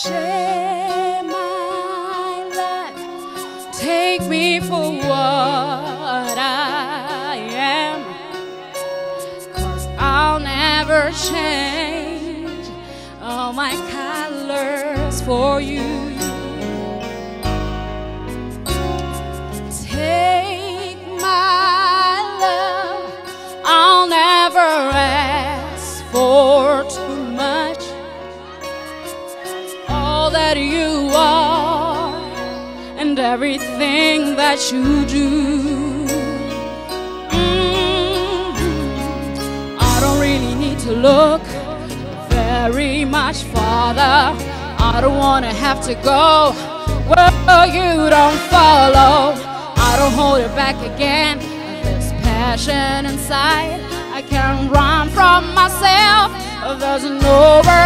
Share my life, take me for what I am, 'cause I'll never change all my colors for you. Take my love, I'll never ask for too much. All that you are and everything that you do. I don't really need to look very much farther. I don't want to have to go where you don't follow. I don't hold it back again. There's passion inside. I can't run from myself. There's nowhere